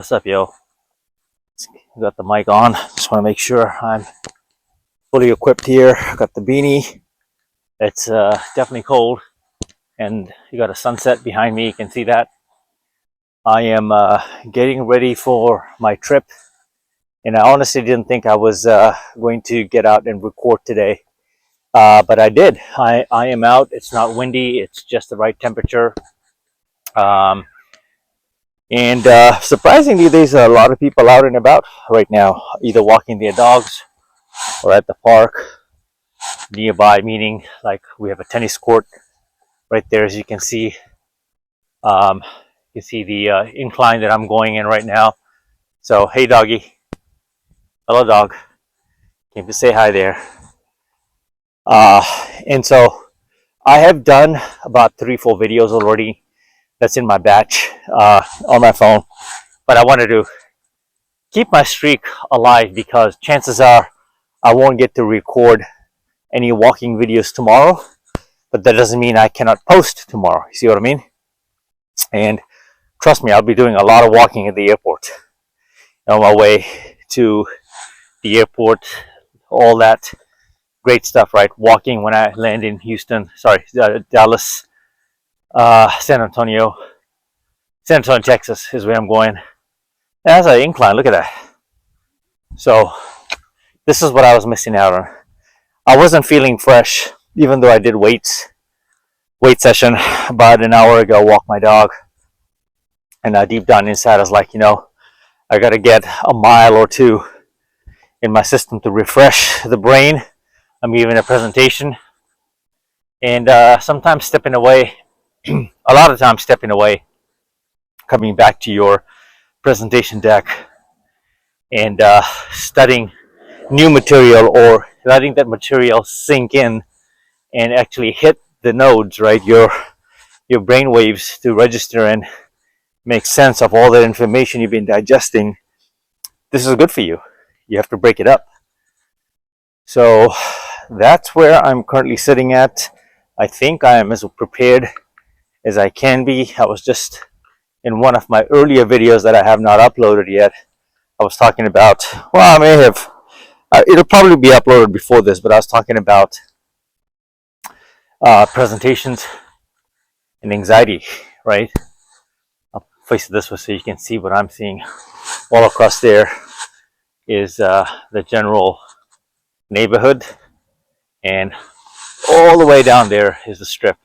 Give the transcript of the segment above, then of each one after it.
What's up, yo? Got the mic on. Just want to make sure I'm fully equipped here. Got the beanie. It's definitely cold, and you got a sunset behind me. You can see that. I am getting ready for my trip, and I honestly didn't think I was going to get out and record today, but I did. I am out. It's not windy. It's just the right temperature. And surprisingly, there's a lot of people out and about right now, either walking their dogs or at the park nearby, meaning like we have a tennis court right there, as you can see. You can see the incline that I'm going in right now. So, hey, doggy. Hello, dog. Came to say hi there. And so I have done about 3-4 videos already. That's in my batch on my phone. But I wanted to keep my streak alive because chances are I won't get to record any walking videos tomorrow. But that doesn't mean I cannot post tomorrow. You see what I mean? And trust me, I'll be doing a lot of walking at the airport. On my way to the airport, all that great stuff, right? Walking when I land in Dallas, San Antonio, Texas is where I'm going. That's an incline, look at that. So this is what I was missing out on. I wasn't feeling fresh, even though I did weight session about an hour ago, walk my dog. And deep down inside, I was like, I got to get a mile or two in my system to refresh the brain. I'm giving a presentation. And sometimes stepping away, a lot of times stepping away, coming back to your presentation deck and studying new material or letting that material sink in and actually hit the nodes, right? Your brain waves to register and make sense of all the information you've been digesting. This is good for you. You have to break it up. So that's where I'm currently sitting at. I think I am as prepared as I can be. I was just in one of my earlier videos that I have not uploaded yet. I was talking about, well, I may have, it'll probably be uploaded before this, but I was talking about presentations and anxiety, right? I'll face it this way so you can see what I'm seeing. All across there is the general neighborhood, and all the way down there is the strip.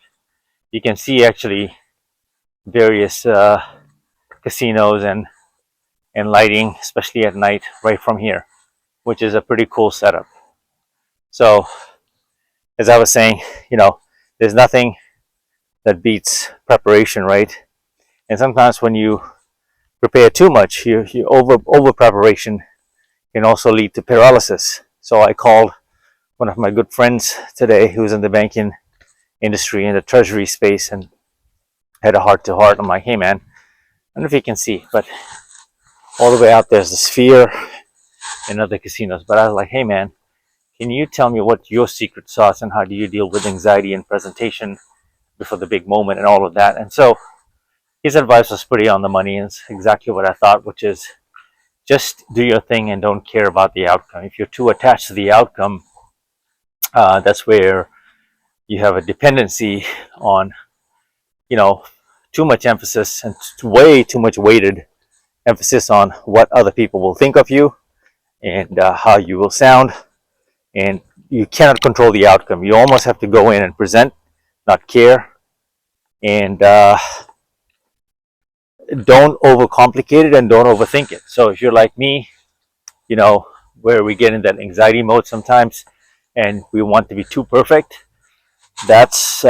You can see actually various casinos and lighting, especially at night, right from here, which is a pretty cool setup. So, as I was saying, there's nothing that beats preparation, right? And sometimes when you prepare too much, you over preparation can also lead to paralysis. So I called one of my good friends today who's in the banking industry in the treasury space and had a heart-to-heart. I'm like, hey man, I don't know if you can see, but all the way out there's the Sphere and other casinos. But I was like, hey man, can you tell me what your secret sauce and how do you deal with anxiety and presentation before the big moment and all of that? And so his advice was pretty on the money, and it's exactly what I thought, which is just do your thing and don't care about the outcome. If you're too attached to the outcome, that's where you have a dependency on, too much emphasis and way too much weighted emphasis on what other people will think of you and how you will sound. And you cannot control the outcome. You almost have to go in and present, not care. And don't overcomplicate it and don't overthink it. So if you're like me, where we get in that anxiety mode sometimes and we want to be too perfect, that's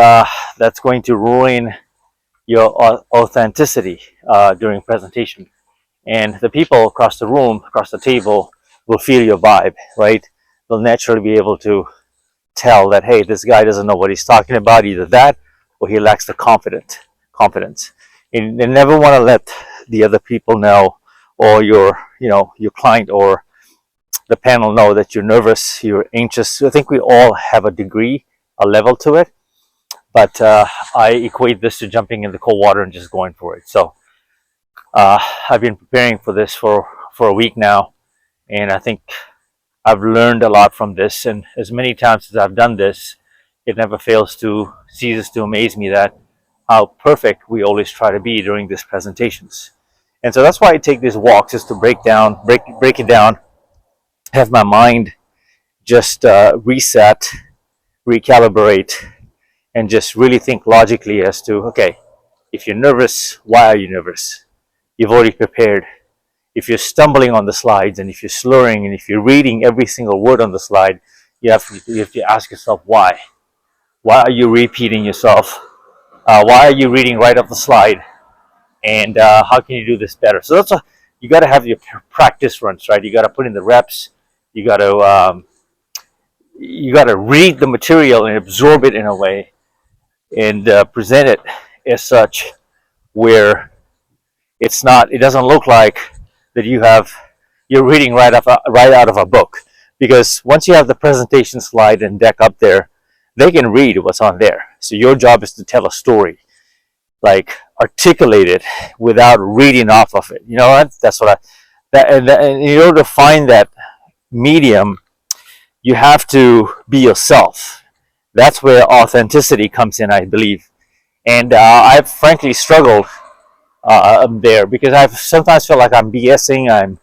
going to ruin your authenticity during presentation. And the people across the room, across the table, will feel your vibe, right? They'll naturally be able to tell that, hey, this guy doesn't know what he's talking about, either that or he lacks the confidence. And you never want to let the other people know, or your client or the panel know that you're nervous, you're anxious. I think we all have a degree, a level to it. But I equate this to jumping in the cold water and just going for it. So I've been preparing for this for a week now, and I think I've learned a lot from this. And as many times as I've done this, it never ceases to amaze me that how perfect we always try to be during these presentations. And so that's why I take these walks, is to break it down, have my mind just reset, recalibrate, and just really think logically as to, okay, if you're nervous, why are you nervous? You've already prepared. If you're stumbling on the slides, and if you're slurring, and if you're reading every single word on the slide, you have to ask yourself why. Why are you repeating yourself? Why are you reading right off the slide? And how can you do this better? So you got to have your practice runs, right? You got to put in the reps. You got to read the material and absorb it in a way, and present it as such where it doesn't look like that you're reading right out of a book. Because once you have the presentation slide and deck up there, they can read what's on there. So your job is to tell a story, like articulate it without reading off of it. You know, that's what and in order to find that medium, you have to be yourself. That's where authenticity comes in, I believe. And I've frankly struggled there, because I've sometimes felt like I'm BSing, I'm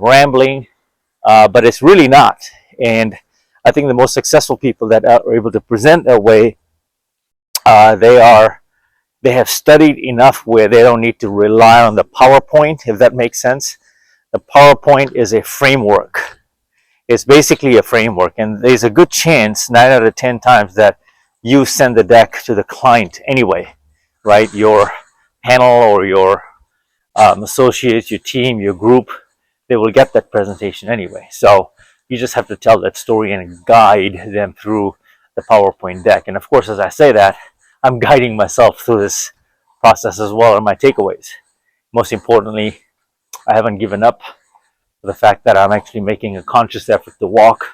rambling, but it's really not. And I think the most successful people that are able to present their way, they have studied enough where they don't need to rely on the PowerPoint, if that makes sense. The PowerPoint is a framework. It's basically a framework, and there's a good chance, 9 out of 10 times, that you send the deck to the client anyway, right? Your panel or your associates, your team, your group, they will get that presentation anyway. So you just have to tell that story and guide them through the PowerPoint deck. And of course, as I say that, I'm guiding myself through this process as well, and my takeaways. Most importantly, I haven't given up. The fact that I'm actually making a conscious effort to walk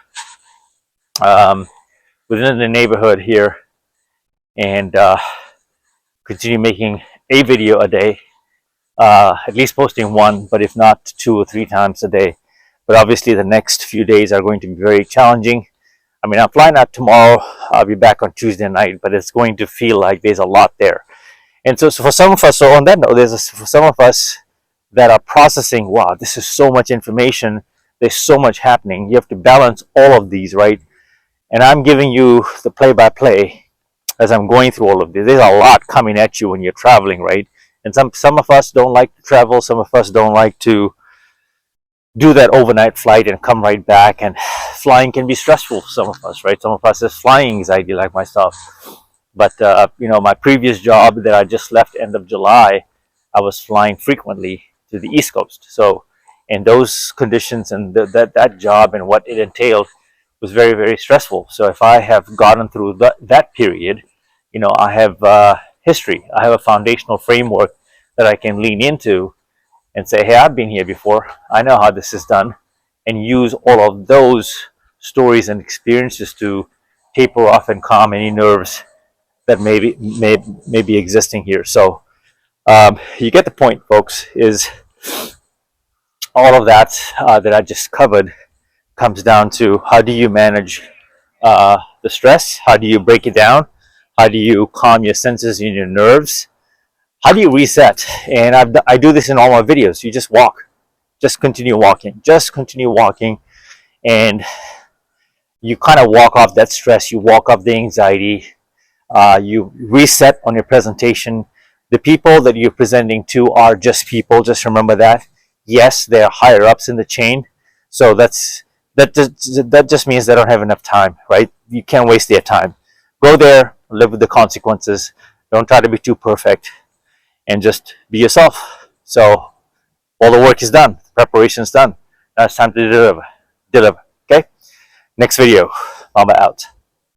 within the neighborhood here, and continue making a video a day, at least posting one, but if not 2 or 3 times a day. But obviously the next few days are going to be very challenging. I mean, I'm flying out tomorrow. I'll be back on Tuesday night, but it's going to feel like there's a lot there. And so for some of us, so on that note, for some of us that are processing, wow, this is so much information, there's so much happening, you have to balance all of these, right? And I'm giving you the play-by-play as I'm going through all of this. There's a lot coming at you when you're traveling, right? And some of us don't like to travel, some of us don't like to do that overnight flight and come right back, and flying can be stressful for some of us, right? Some of us have flying anxiety, like myself. But you know, my previous job that I just left end of July, I was flying frequently to the East Coast. So in those conditions, and that job and what it entailed was very, very stressful. So if I have gotten through that period, you know, I have history. I have a foundational framework that I can lean into and say, hey, I've been here before. I know how this is done, and use all of those stories and experiences to taper off and calm any nerves that may be existing here. So you get the point, folks. Is all of that that I just covered comes down to, how do you manage the stress? How do you break it down? How do you calm your senses and your nerves? How do you reset? And I do this in all my videos. You just walk. Just continue walking. Just continue walking. And you kind of walk off that stress. You walk off the anxiety. You reset on your presentation. The people that you're presenting to are just people. Just remember that. Yes, they're higher ups in the chain. So that just means they don't have enough time, right? You can't waste their time. Go there, live with the consequences. Don't try to be too perfect, and just be yourself. So all the work is done. Preparation is done. Now it's time to deliver. Okay? Next video. Mama out.